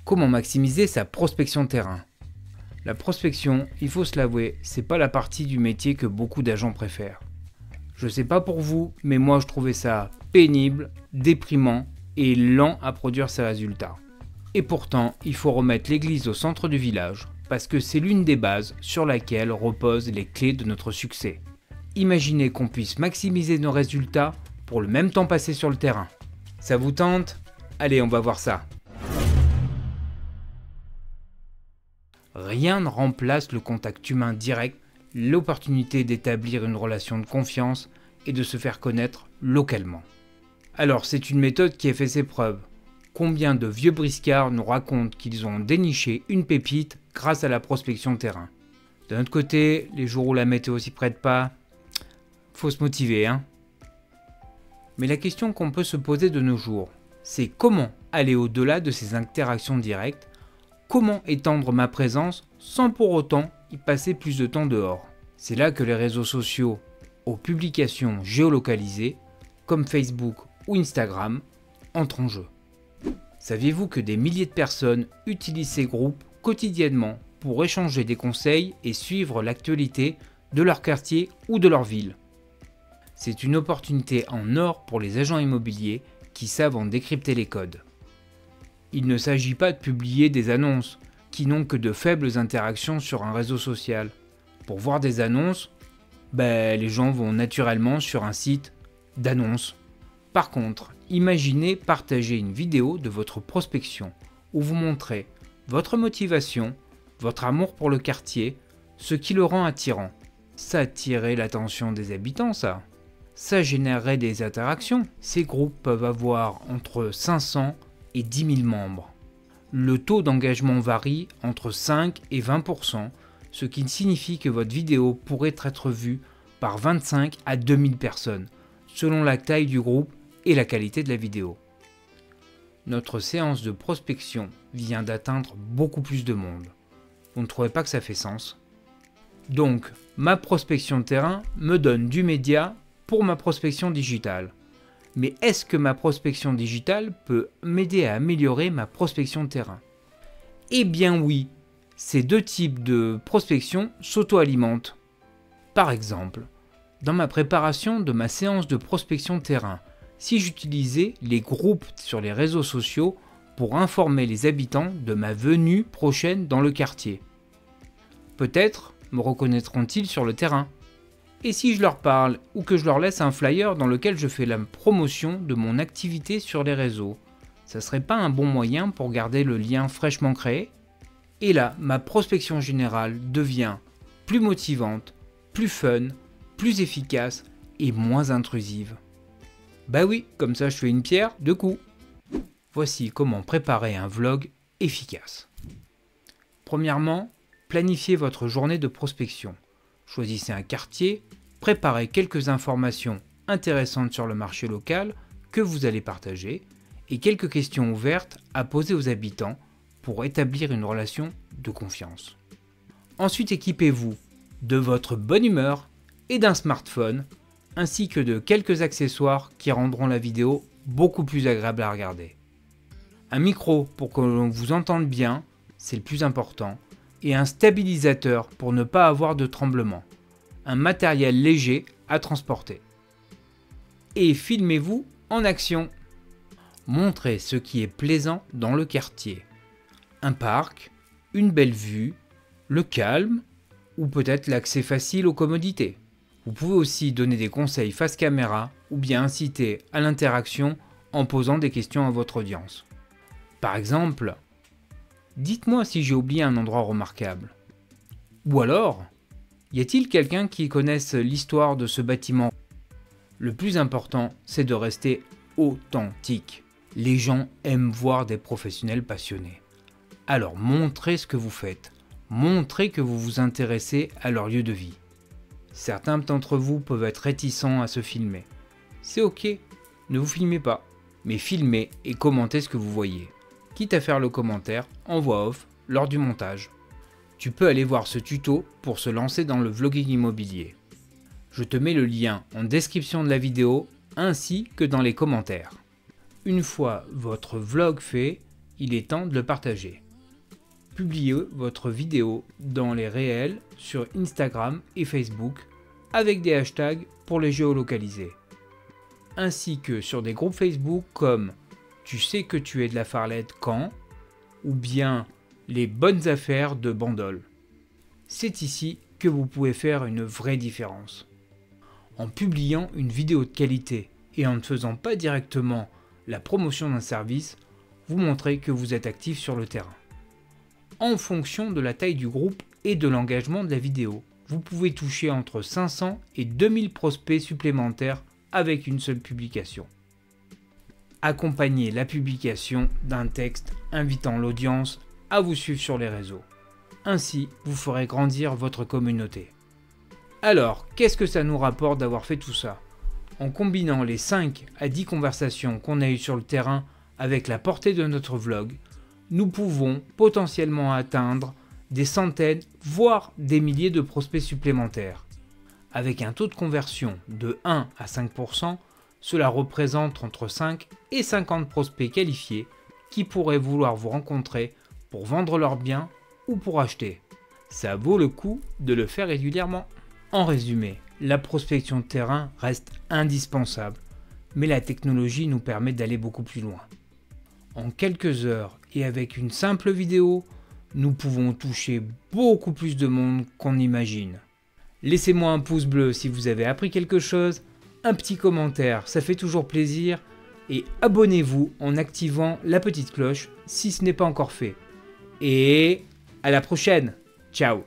Comment maximiser sa prospection terrain? La prospection, il faut se l'avouer, c'est pas la partie du métier que beaucoup d'agents préfèrent. Je sais pas pour vous, mais moi je trouvais ça pénible, déprimant et lent à produire ses résultats. Et pourtant, il faut remettre l'église au centre du village, parce que c'est l'une des bases sur laquelle reposent les clés de notre succès. Imaginez qu'on puisse maximiser nos résultats pour le même temps passé sur le terrain. Ça vous tente? Allez, on va voir ça. Rien ne remplace le contact humain direct, l'opportunité d'établir une relation de confiance et de se faire connaître localement. Alors, c'est une méthode qui a fait ses preuves. Combien de vieux briscards nous racontent qu'ils ont déniché une pépite grâce à la prospection terrain? D'un autre côté, les jours où la météo s'y prête pas, faut se motiver, hein. Mais la question qu'on peut se poser de nos jours, c'est comment aller au-delà de ces interactions directes, comment étendre ma présence sans pour autant y passer plus de temps dehors. C'est là que les réseaux sociaux aux publications géolocalisées, comme Facebook ou Instagram, entrent en jeu. Saviez-vous que des milliers de personnes utilisent ces groupes quotidiennement pour échanger des conseils et suivre l'actualité de leur quartier ou de leur ville? C'est une opportunité en or pour les agents immobiliers qui savent en décrypter les codes. Il ne s'agit pas de publier des annonces qui n'ont que de faibles interactions sur un réseau social. Pour voir des annonces, les gens vont naturellement sur un site d'annonces. Par contre, imaginez partager une vidéo de votre prospection où vous montrez votre motivation, votre amour pour le quartier, ce qui le rend attirant. Ça attirerait l'attention des habitants, ça. Ça générerait des interactions. Ces groupes peuvent avoir entre 500 et 10 000 membres. Le taux d'engagement varie entre 5 et 20%, ce qui signifie que votre vidéo pourrait être vue par 25 à 2000 personnes, selon la taille du groupe et la qualité de la vidéo. Notre séance de prospection vient d'atteindre beaucoup plus de monde. Vous ne trouvez pas que ça fait sens? Donc, ma prospection de terrain me donne du média pour ma prospection digitale. Mais est-ce que ma prospection digitale peut m'aider à améliorer ma prospection de terrain? Eh bien oui, ces deux types de prospection s'auto-alimentent. Par exemple, dans ma préparation de ma séance de prospection de terrain, si j'utilisais les groupes sur les réseaux sociaux pour informer les habitants de ma venue prochaine dans le quartier. Peut-être me reconnaîtront-ils sur le terrain. Et si je leur parle ou que je leur laisse un flyer dans lequel je fais la promotion de mon activité sur les réseaux, ça serait pas un bon moyen pour garder le lien fraîchement créé? Et là, ma prospection générale devient plus motivante, plus fun, plus efficace et moins intrusive. Bah oui, comme ça je fais une pierre deux coups. Voici comment préparer un vlog efficace. Premièrement, planifiez votre journée de prospection. Choisissez un quartier, préparez quelques informations intéressantes sur le marché local que vous allez partager et quelques questions ouvertes à poser aux habitants pour établir une relation de confiance. Ensuite, équipez-vous de votre bonne humeur et d'un smartphone, ainsi que de quelques accessoires qui rendront la vidéo beaucoup plus agréable à regarder. Un micro pour que l'on vous entende bien, c'est le plus important, et un stabilisateur pour ne pas avoir de tremblement. Un matériel léger à transporter. Et filmez-vous en action. Montrez ce qui est plaisant dans le quartier. Un parc, une belle vue, le calme, ou peut-être l'accès facile aux commodités. Vous pouvez aussi donner des conseils face caméra ou bien inciter à l'interaction en posant des questions à votre audience. Par exemple, dites-moi si j'ai oublié un endroit remarquable. Ou alors, y a-t-il quelqu'un qui connaisse l'histoire de ce bâtiment? Le plus important, c'est de rester authentique. Les gens aiment voir des professionnels passionnés. Alors montrez ce que vous faites. Montrez que vous vous intéressez à leur lieu de vie. Certains d'entre vous peuvent être réticents à se filmer. C'est ok, ne vous filmez pas, mais filmez et commentez ce que vous voyez, quitte à faire le commentaire en voix off lors du montage. Tu peux aller voir ce tuto pour se lancer dans le vlogging immobilier. Je te mets le lien en description de la vidéo ainsi que dans les commentaires. Une fois votre vlog fait, il est temps de le partager. Publiez votre vidéo dans les réels sur Instagram et Facebook avec des hashtags pour les géolocaliser. Ainsi que sur des groupes Facebook comme « Tu sais que tu es de la Farlette quand ?» ou bien « Les bonnes affaires de Bandol ». C'est ici que vous pouvez faire une vraie différence. En publiant une vidéo de qualité et en ne faisant pas directement la promotion d'un service, vous montrez que vous êtes actif sur le terrain. En fonction de la taille du groupe et de l'engagement de la vidéo, vous pouvez toucher entre 500 et 2000 prospects supplémentaires avec une seule publication. Accompagnez la publication d'un texte invitant l'audience à vous suivre sur les réseaux. Ainsi, vous ferez grandir votre communauté. Alors, qu'est-ce que ça nous rapporte d'avoir fait tout ça? En combinant les 5 à 10 conversations qu'on a eues sur le terrain avec la portée de notre vlog, nous pouvons potentiellement atteindre des centaines, voire des milliers de prospects supplémentaires. Avec un taux de conversion de 1 à 5%, cela représente entre 5 et 50 prospects qualifiés qui pourraient vouloir vous rencontrer pour vendre leurs biens ou pour acheter. Ça vaut le coup de le faire régulièrement. En résumé, la prospection de terrain reste indispensable, mais la technologie nous permet d'aller beaucoup plus loin. En quelques heures et avec une simple vidéo, nous pouvons toucher beaucoup plus de monde qu'on imagine. Laissez-moi un pouce bleu si vous avez appris quelque chose, un petit commentaire, ça fait toujours plaisir, et abonnez-vous en activant la petite cloche si ce n'est pas encore fait. Et à la prochaine, ciao!